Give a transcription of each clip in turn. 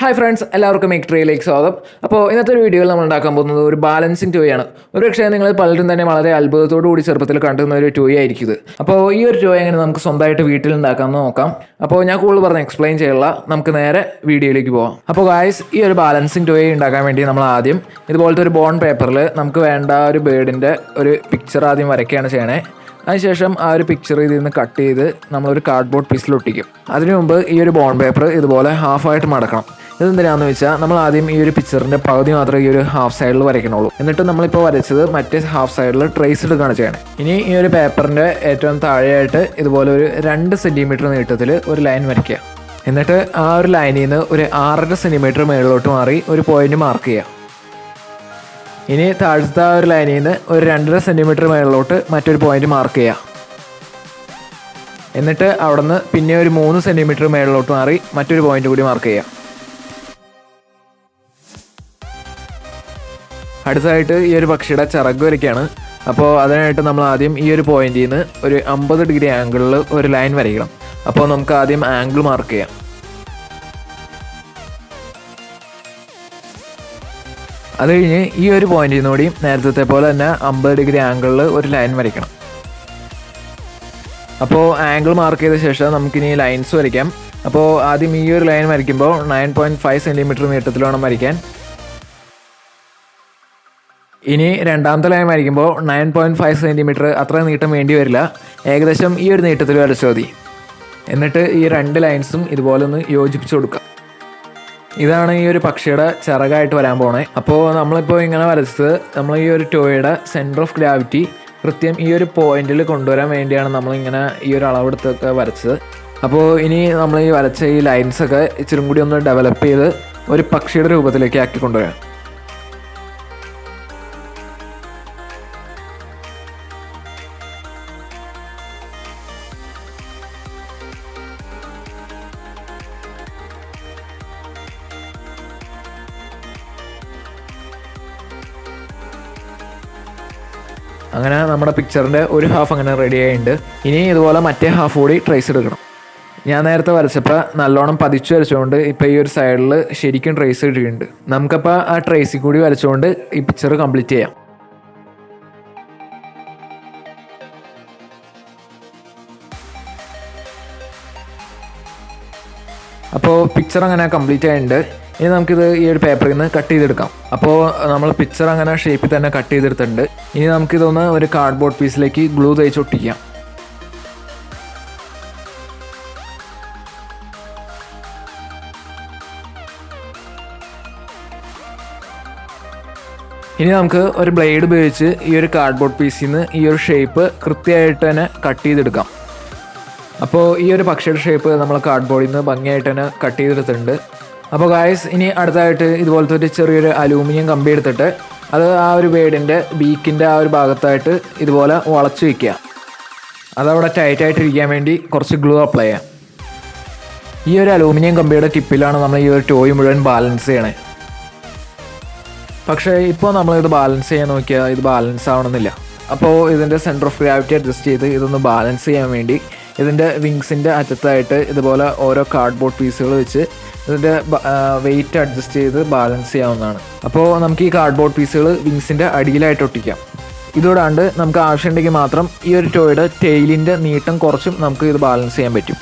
Hi friends, എല്ലാവർക്കും മെക്ട്രിയിലേക്ക് സ്വാഗതം. അപ്പോൾ ഇന്നത്തെ ഒരു വീഡിയോയിൽ നമ്മൾ ഉണ്ടാക്കാൻ പോകുന്നത് ഒരു ബാലൻസിങ് ടോയ് ആണ്. ഒരു പക്ഷേ നിങ്ങൾ പലരും തന്നെ വളരെ അത്ഭുതത്തോടു കൂടി ചെറുപ്പത്തിൽ കണ്ടുന്ന ഒരു ടോയ് ആയിരിക്കും ഇത്. അപ്പോൾ ഈ ഒരു ടോയ് എങ്ങനെ നമുക്ക് സ്വന്തമായിട്ട് വീട്ടിൽ ഉണ്ടാക്കാമെന്ന് നോക്കാം. അപ്പോൾ ഞാൻ കൂടുതൽ പറഞ്ഞ് എക്സ്പ്ലെയിൻ ചെയ്യുള്ള, നമുക്ക് നേരെ വീഡിയോയിലേക്ക് പോകാം. അപ്പോൾ ഗായ്സ്, ഈ ഒരു ബാലൻസിങ് ടോയ് ഉണ്ടാക്കാൻ വേണ്ടി നമ്മൾ ആദ്യം ഇതുപോലത്തെ ഒരു ബോണ്ട് പേപ്പറിൽ നമുക്ക് വേണ്ട ഒരു ബേർഡിൻ്റെ ഒരു പിക്ചർ ആദ്യം വരയ്ക്കുകയാണ് ചെയ്യണേ. അതിനുശേഷം ആ ഒരു പിക്ചർ ഇതിൽ നിന്ന് കട്ട് ചെയ്ത് നമ്മളൊരു കാർഡ്ബോർഡ് പീസിൽ ഒട്ടിക്കും. അതിനു മുമ്പ് ഈ ഒരു ബോണ്ട് പേപ്പർ ഇതുപോലെ ഹാഫായിട്ട് മടക്കണം. ഇതെന്തിനാണെന്ന് വെച്ചാൽ നമ്മൾ ആദ്യം ഈ ഒരു പിക്ചറിൻ്റെ പകുതി മാത്രമേ ഈ ഒരു ഹാഫ് സൈഡിൽ വരയ്ക്കണുള്ളൂ. എന്നിട്ട് നമ്മളിപ്പോൾ വരച്ചത് മറ്റേ ഹാഫ് സൈഡിൽ ട്രേസ് എടുക്കുകയാണ് ചെയ്യണേ. ഇനി ഈ ഒരു പേപ്പറിൻ്റെ ഏറ്റവും താഴെയായിട്ട് ഇതുപോലെ ഒരു 2 സെൻറ്റിമീറ്റർ നീട്ടത്തിൽ ഒരു ലൈൻ വരയ്ക്കുക. എന്നിട്ട് ആ ഒരു ലൈനിൽ നിന്ന് ഒരു 6.5 സെൻറ്റിമീറ്റർ മേളിലോട്ട് മാറി ഒരു പോയിന്റ് മാർക്ക് ചെയ്യുക. ഇനി താഴത്തെ ആ ഒരു ലൈനിൽ നിന്ന് ഒരു 2.5 സെൻറ്റിമീറ്റർ മേളിലോട്ട് മറ്റൊരു പോയിന്റ് മാർക്ക് ചെയ്യുക. എന്നിട്ട് അവിടെ നിന്ന് പിന്നെ ഒരു 3 സെൻറ്റിമീറ്റർ മേളിലോട്ട് മാറി മറ്റൊരു പോയിന്റ് കൂടി മാർക്ക് ചെയ്യുക. അടുത്തതായിട്ട് ഈ ഒരു പക്ഷിയുടെ ചിറക് വരയ്ക്കുകയാണ്. അപ്പോൾ അതിനായിട്ട് നമ്മൾ ആദ്യം ഈ ഒരു പോയിന്റിൽ നിന്ന് ഒരു 50 ഡിഗ്രി ആംഗിളിൽ ഒരു ലൈൻ വരയ്ക്കണം. അപ്പോൾ നമുക്ക് ആദ്യം ആംഗിൾ മാർക്ക് ചെയ്യാം. അത് കഴിഞ്ഞ് ഈ ഒരു പോയിന്റിൽ നിന്നുകൂടി നേരത്തെ പോലെ തന്നെ 50 ഡിഗ്രി ആംഗിളിൽ ഒരു ലൈൻ വരയ്ക്കണം. അപ്പോൾ ആംഗിൾ മാർക്ക് ചെയ്ത ശേഷം നമുക്കിനി ലൈൻസ് വരയ്ക്കാം. അപ്പോൾ ആദ്യം ഈ ഒരു ലൈൻ വരയ്ക്കുമ്പോൾ 9.5 സെൻറ്റിമീറ്റർ നീട്ടത്തിൽ വേണം വരയ്ക്കാൻ. ഇനി രണ്ടാമത്തെ ലൈൻ വരയ്ക്കുമ്പോൾ 9.5 സെൻറ്റിമീറ്റർ അത്ര നീട്ടം വേണ്ടി വരില്ല. ഏകദേശം ഈ ഒരു നീട്ടത്തിൽ വരച്ചാൽ മതി. എന്നിട്ട് ഈ 2 ലൈൻസും ഇതുപോലെ ഒന്ന് യോജിപ്പിച്ച് കൊടുക്കുക. ഇതാണ് ഈ ഒരു പക്ഷിയുടെ ചിറകായിട്ട് വരാൻ പോണേ. അപ്പോൾ നമ്മളിപ്പോൾ ഇങ്ങനെ വരച്ചത് നമ്മൾ ഈ ഒരു ടോയുടെ സെൻറ്റർ ഓഫ് ഗ്രാവിറ്റി കൃത്യം ഈ ഒരു പോയിന്റിൽ കൊണ്ടുവരാൻ വേണ്ടിയാണ് നമ്മളിങ്ങനെ ഈ ഒരു അളവെടുത്തൊക്കെ വരച്ചത്. അപ്പോൾ ഇനി നമ്മൾ ഈ വരച്ച ഈ ലൈൻസൊക്കെ ഇച്ചിരി കൂടി ഒന്ന് ഡെവലപ്പ് ചെയ്ത് ഒരു പക്ഷിയുടെ രൂപത്തിലേക്ക് ആക്കി കൊണ്ടുവരാം. അങ്ങനെ നമ്മുടെ പിക്ചറിൻ്റെ ഒരു ഹാഫ് അങ്ങനെ റെഡി ആയിട്ടുണ്ട്. ഇനി ഇതുപോലെ മറ്റേ ഹാഫ് കൂടി ട്രേസ് എടുക്കണം. ഞാൻ നേരത്തെ വരച്ചപ്പോൾ നല്ലോണം പതിച്ചു വരച്ചുകൊണ്ട് ഇപ്പോൾ ഈ ഒരു സൈഡിൽ ശരിക്കും ട്രേസ് ഇട്ടിട്ടുണ്ട്. നമുക്കപ്പോൾ ആ ട്രേസിൽ കൂടി വരച്ചുകൊണ്ട് ഈ പിക്ചർ കംപ്ലീറ്റ് ചെയ്യാം. അപ്പോൾ പിക്ചർ അങ്ങനെ കംപ്ലീറ്റ് ആയിട്ടുണ്ട്. ഇനി നമുക്കിത് ഈ ഒരു പേപ്പറിൽ നിന്ന് കട്ട് ചെയ്തെടുക്കാം. അപ്പോൾ നമ്മൾ പിക്ചർ അങ്ങനെ ഷേപ്പിൽ തന്നെ കട്ട് ചെയ്തെടുത്തിട്ടുണ്ട്. ഇനി നമുക്കിതൊന്ന് ഒരു കാർഡ്ബോർഡ് പീസിലേക്ക് ഗ്ലൂ തേച്ച് ഒട്ടിക്കാം. ഇനി നമുക്ക് ഒരു ബ്ലേഡ് ഉപയോഗിച്ച് ഈ ഒരു കാർഡ്ബോർഡ് പീസിൽ നിന്ന് ഈ ഒരു ഷേപ്പ് കൃത്യമായിട്ട് തന്നെ കട്ട് ചെയ്തെടുക്കാം. അപ്പോൾ ഈ ഒരു പക്ഷിയുടെ ഷേപ്പ് നമ്മൾ കാർഡ്ബോർഡിൽ നിന്ന് ഭംഗിയായിട്ട് തന്നെ കട്ട് ചെയ്തെടുത്തിട്ടുണ്ട്. അപ്പോൾ ഗായ്സ്, ഇനി അടുത്തായിട്ട് ഇതുപോലത്തെ ഒരു ചെറിയൊരു അലൂമിനിയം കമ്പി എടുത്തിട്ട് അത് ആ ഒരു ബേഡിൻ്റെ ബീക്കിൻ്റെ ആ ഒരു ഭാഗത്തായിട്ട് ഇതുപോലെ വളച്ച് വയ്ക്കുക. അതവിടെ ടൈറ്റായിട്ടിരിക്കാൻ വേണ്ടി കുറച്ച് ഗ്ലൂ അപ്ലൈ ചെയ്യാം. ഈ ഒരു അലൂമിനിയം കമ്പിയുടെ ടിപ്പിലാണ് നമ്മൾ ഈ ഒരു ടോയ് മുഴുവൻ ബാലൻസ് ചെയ്യണേ. പക്ഷേ ഇപ്പോൾ നമ്മളിത് ബാലൻസ് ചെയ്യാൻ നോക്കിയാൽ ഇത് ബാലൻസ് ആവണമെന്നില്ല. അപ്പോൾ ഇതിൻ്റെ സെൻറ്റർ ഓഫ് ഗ്രാവിറ്റി അഡ്ജസ്റ്റ് ചെയ്ത് ഇതൊന്ന് ബാലൻസ് ചെയ്യാൻ വേണ്ടി ഇതിൻ്റെ വിങ്സിൻ്റെ അറ്റത്തായിട്ട് ഇതുപോലെ ഓരോ കാർഡ്ബോർഡ് പീസുകൾ വെച്ച് ഇതിൻ്റെ വെയിറ്റ് അഡ്ജസ്റ്റ് ചെയ്ത് ബാലൻസ് ചെയ്യാവുന്നതാണ്. അപ്പോൾ നമുക്ക് ഈ കാർഡ്ബോർഡ് പീസുകൾ വിങ്സിൻ്റെ അടിയിലായിട്ട് ഒട്ടിക്കാം. ഇതുകൂടാണ്ട് നമുക്ക് ആവശ്യമുണ്ടെങ്കിൽ മാത്രം ഈ ഒരു ടോയുടെ ടെയിലിൻ്റെ നീട്ടം കുറച്ചും നമുക്ക് ഇത് ബാലൻസ് ചെയ്യാൻ പറ്റും.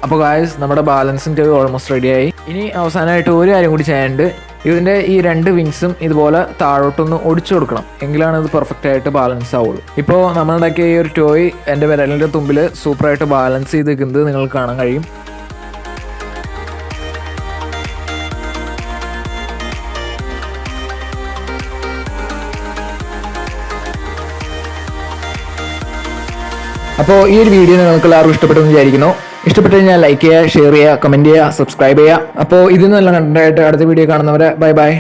അപ്പോൾ ഗായ്സ്, നമ്മുടെ ബാലൻസിങ് ടോയ് ഓൾമോസ്റ്റ് റെഡിയായി. ഇനി അവസാനമായിട്ട് ഒരു കാര്യം കൂടി ചെയ്യാനുണ്ട്. ഇതിൻ്റെ ഈ 2 വിങ്സും ഇതുപോലെ താഴോട്ടൊന്ന് ഒടിച്ചു കൊടുക്കണം. എങ്കിലാണ് ഇത് പെർഫെക്റ്റ് ആയിട്ട് ബാലൻസ് ആവുള്ളൂ. ഇപ്പോൾ നമ്മളുണ്ടാക്കിയ ഈ ഒരു ടോയ് എൻ്റെ വിരലിൻ്റെ തുമ്പിൽ സൂപ്പറായിട്ട് ബാലൻസ് ചെയ്ത് നിൽക്കുന്നത് നിങ്ങൾക്ക് കാണാൻ കഴിയും. അപ്പോൾ ഈ ഒരു വീഡിയോ നിങ്ങൾക്ക് എല്ലാവർക്കും ഇഷ്ടപ്പെട്ടെന്ന് വിചാരിക്കുന്നു. ഇഷ്ടപ്പെട്ട് കഴിഞ്ഞാൽ ലൈക്ക് ചെയ്യുക, ഷെയർ ചെയ്യുക, കമൻറ്റ് ചെയ്യുക, സബ്സ്ക്രൈബ് ചെയ്യുക. അപ്പോൾ ഇതിൽ നിന്നെല്ലാം കണ്ടതായിട്ട് അടുത്ത വീഡിയോ കാണുന്നവരെ ബൈ ബൈ.